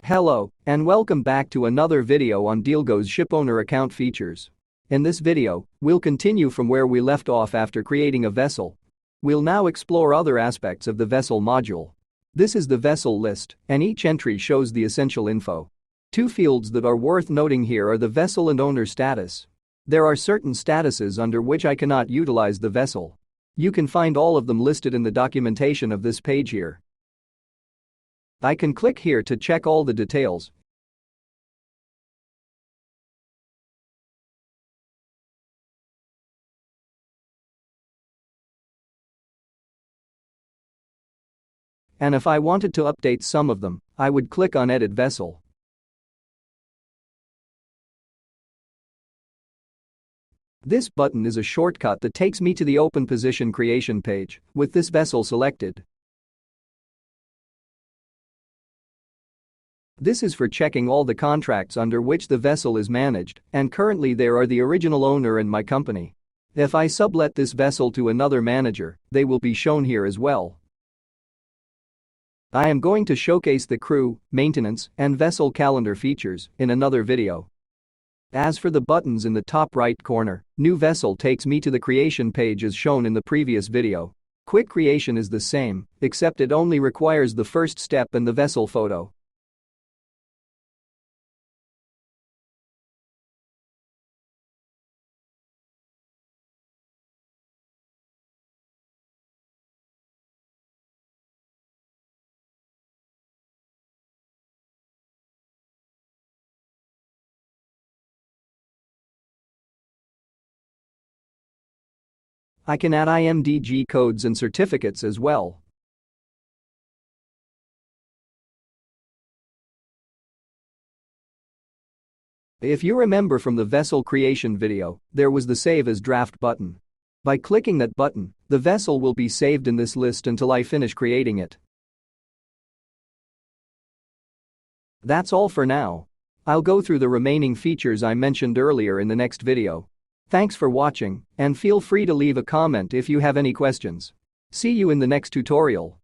Hello, and welcome back to another video on DealGo's Shipowner account features. In this video, we'll continue from where we left off after creating a vessel. We'll now explore other aspects of the vessel module. This is the vessel list, and each entry shows the essential info. Two fields that are worth noting here are the vessel and owner status. There are certain statuses under which I cannot utilize the vessel. You can find all of them listed in the documentation of this page here. I can click here to check all the details. And if I wanted to update some of them, I would click on Edit Vessel. This button is a shortcut that takes me to the open position creation page with this vessel selected. This is for checking all the contracts under which the vessel is managed, and currently there are the original owner and my company. If I sublet this vessel to another manager, they will be shown here as well. I am going to showcase the crew, maintenance, and vessel calendar features in another video. As for the buttons in the top right corner, new vessel takes me to the creation page as shown in the previous video. Quick creation is the same, except it only requires the first step and the vessel photo. I can add IMDG codes and certificates as well. If you remember from the vessel creation video, there was the Save as Draft button. By clicking that button, the vessel will be saved in this list until I finish creating it. That's all for now. I'll go through the remaining features I mentioned earlier in the next video. Thanks for watching, and feel free to leave a comment if you have any questions. See you in the next tutorial.